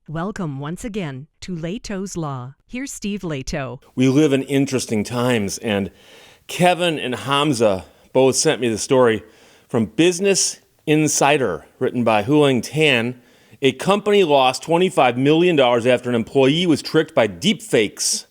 Welcome once again to Lehto's Law. Here's Steve Lehto. We live in interesting times, and Kevin and Hamza both sent me the story from Business Insider, written by Huling Tan. A company lost $25 million after an employee was tricked by deepfakes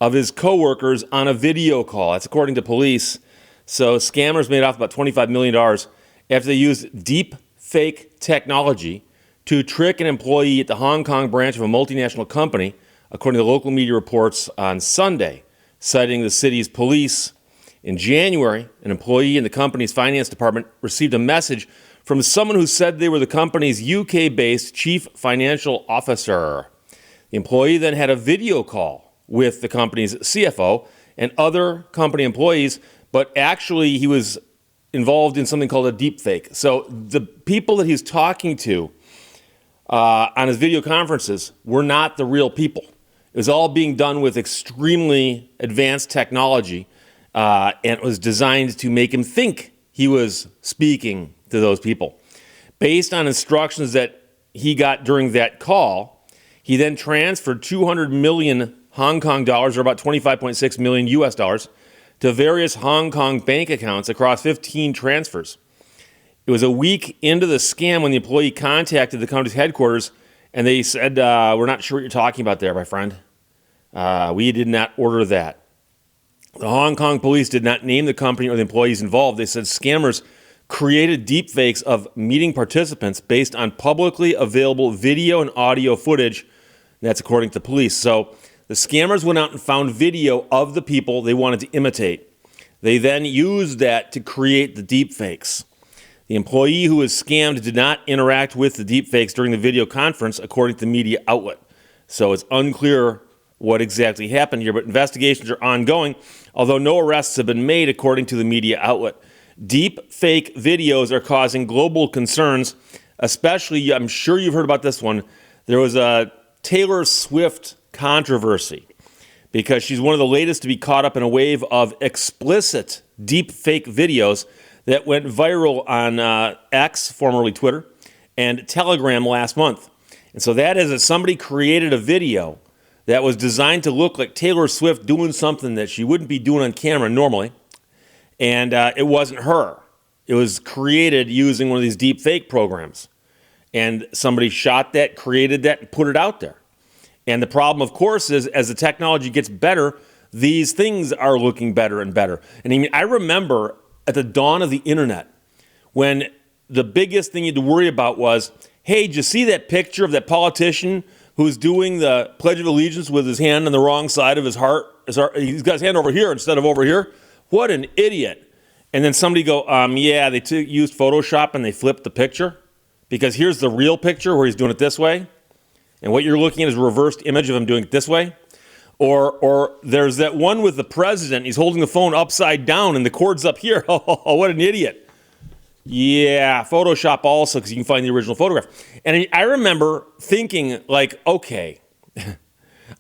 of his coworkers on a video call. That's according to police. So scammers made off about $25 million after they used deepfake technology to trick an employee at the Hong Kong branch of a multinational company, according to local media reports on Sunday, citing the city's police. In January, an employee in the company's finance department received a message from someone who said they were the company's UK-based chief financial officer. The employee then had a video call with the company's CFO and other company employees, but actually he was involved in something called a deepfake. So the people that he's talking to on his video conferences were not the real people. It was all being done with extremely advanced technology, and it was designed to make him think he was speaking to those people. Based on instructions that he got during that call, he then transferred 200 million Hong Kong dollars, or about 25.6 million US dollars, to various Hong Kong bank accounts across 15 transfers. It was a week into the scam when the employee contacted the company's headquarters, and they said, we're not sure what you're talking about there, my friend. We did not order that. The Hong Kong police did not name the company or the employees involved. They said scammers created deepfakes of meeting participants based on publicly available video and audio footage. That's according to police. So the scammers went out and found video of the people they wanted to imitate. They then used that to create the deepfakes. The employee who was scammed did not interact with the deepfakes during the video conference, according to the media outlet. So it's unclear what exactly happened here, but investigations are ongoing, although no arrests have been made, according to the media outlet. Deepfake videos are causing global concerns, especially, I'm sure you've heard about this one. There was a Taylor Swift controversy because she's one of the latest to be caught up in a wave of explicit deepfake videos that went viral on X, formerly Twitter, and Telegram last month. And so that is that somebody created a video that was designed to look like Taylor Swift doing something that she wouldn't be doing on camera normally. And it wasn't her. It was created using one of these deep fake programs. And somebody shot that, created that, and put it out there. And the problem, of course, is as the technology gets better, these things are looking better and better. And I mean, I remember at the dawn of the internet, when the biggest thing you had to worry about was, hey, did you see that picture of that politician who's doing the Pledge of Allegiance with his hand on the wrong side of his heart? He's got his hand over here instead of over here. What an idiot. And then somebody go, yeah, they used Photoshop and they flipped the picture because here's the real picture where he's doing it this way. And what you're looking at is a reversed image of him doing it this way. Or there's that one with the president. He's holding the phone upside down and the cord's up here. Oh, what an idiot. Yeah, Photoshop also, because you can find the original photograph. And I remember thinking, like, okay,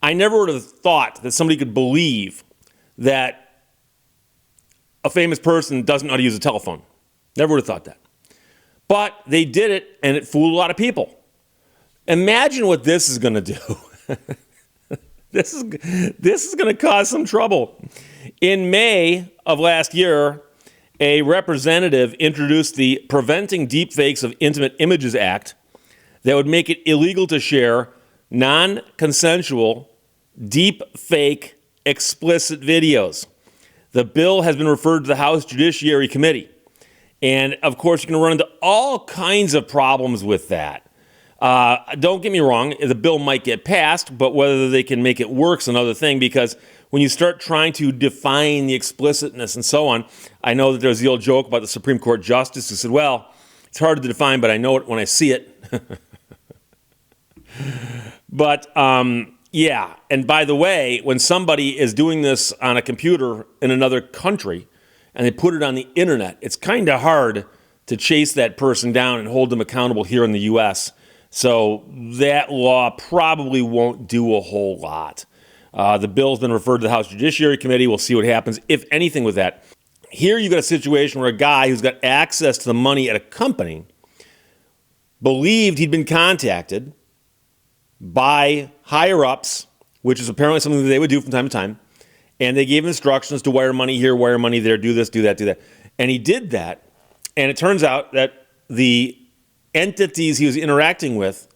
I never would have thought that somebody could believe that a famous person doesn't know how to use a telephone. Never would have thought that. But they did it, and it fooled a lot of people. Imagine what this is going to do. This is going to cause some trouble. In May of last year, a representative introduced the Preventing Deepfakes of Intimate Images Act that would make it illegal to share non-consensual, deep-fake, explicit videos. The bill has been referred to the House Judiciary Committee. And, of course, you're going to run into all kinds of problems with that. Don't get me wrong, the bill might get passed, but whether they can make it work is another thing, because when you start trying to define the explicitness and so on, I know that there's the old joke about the Supreme Court justice who said, well, it's hard to define, but I know it when I see it. But, yeah, and by the way, when somebody is doing this on a computer in another country and they put it on the internet, it's kind of hard to chase that person down and hold them accountable here in the U.S., so that law probably won't do a whole lot. The bill's been referred to the House Judiciary Committee. We'll see what happens, if anything, with that. Here you've got a situation where a guy who's got access to the money at a company believed he'd been contacted by higher-ups, which is apparently something that they would do from time to time, and they gave instructions to wire money here, wire money there, do this, do that, do that. And he did that, and it turns out that the entities he was interacting with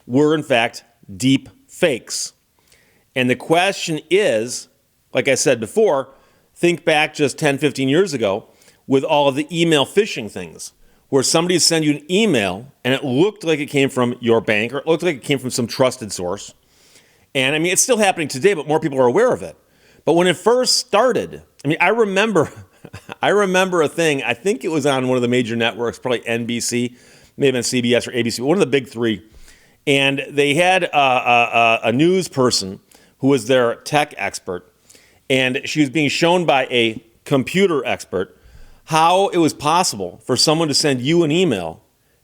were, in fact, deep fakes. And the question is, like I said before, think back just 10, 15 years ago with all of the email phishing things, where somebody sent you an email and it looked like it came from your bank or it looked like it came from some trusted source. And I mean, it's still happening today, but more people are aware of it. But when it first started, I mean, I remember a thing, I think it was on one of the major networks, probably NBC, maybe on CBS or ABC, one of the big three. And they had a news person who was their tech expert, and she was being shown by a computer expert how it was possible for someone to send you an email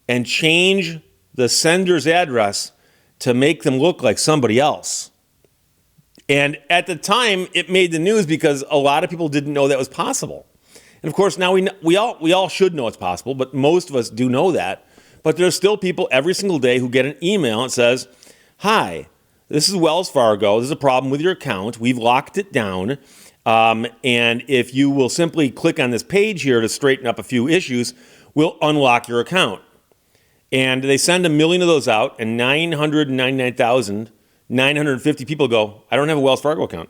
and change the sender's address to make them look like somebody else. And at the time, it made the news because a lot of people didn't know that was possible. And of course, now we all should know it's possible, but most of us do know that. But there's still people every single day who get an email that says, "Hi, this is Wells Fargo. There's a problem with your account. We've locked it down. And if you will simply click on this page here to straighten up a few issues, we'll unlock your account." And they send 1 million of those out, and 999,950 people go, "I don't have a Wells Fargo account.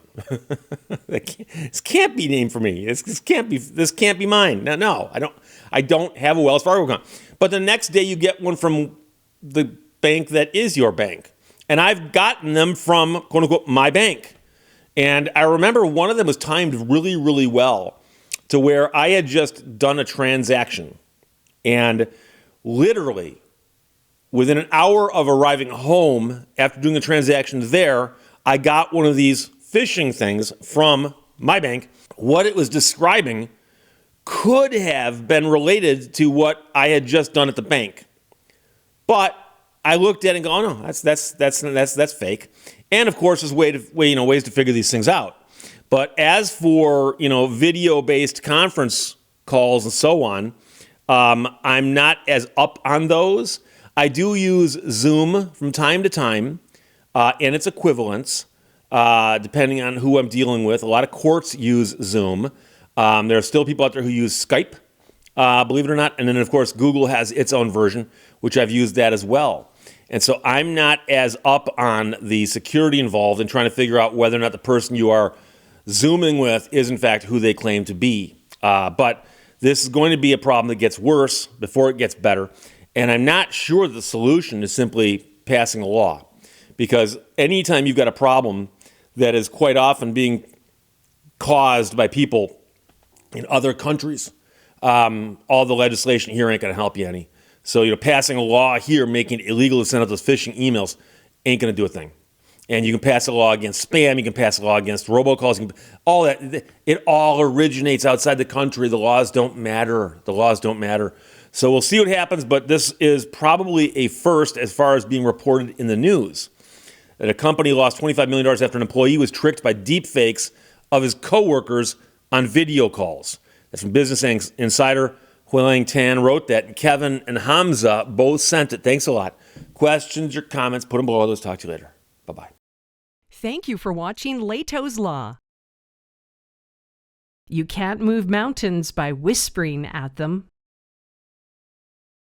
This can't be named for me. This can't be mine. No, I don't have a Wells Fargo account." But the next day you get one from the bank that is your bank. And I've gotten them from, quote unquote, my bank. And I remember one of them was timed really, really well to where I had just done a transaction. And literally within an hour of arriving home after doing the transaction there, I got one of these phishing things from my bank. What it was describing could have been related to what I had just done at the bank. But I looked at it and go, "Oh no, that's fake." And of course, there's ways to figure these things out. But as for video-based conference calls and so on, I'm not as up on those. I do use Zoom from time to time, and its equivalents, depending on who I'm dealing with. A lot of courts use Zoom. There are still people out there who use Skype, believe it or not. And then, of course, Google has its own version, which I've used that as well. And so I'm not as up on the security involved in trying to figure out whether or not the person you are Zooming with is, in fact, who they claim to be. But this is going to be a problem that gets worse before it gets better. And I'm not sure the solution is simply passing a law. Because anytime you've got a problem that is quite often being caused by people in other countries, all the legislation here ain't going to help you any. So, passing a law here making it illegal to send out those phishing emails ain't going to do a thing. And you can pass a law against spam. You can pass a law against robocalls. All that. It all originates outside the country. The laws don't matter. So we'll see what happens. But this is probably a first as far as being reported in the news. That a company lost $25 million after an employee was tricked by deepfakes of his coworkers on video calls. That's from Business Insider. Huiling Tan wrote that, and Kevin and Hamza both sent it. Thanks a lot. Questions or comments, put them below. Let's talk to you later. Bye-bye. Thank you for watching Lehto's Law. You can't move mountains by whispering at them.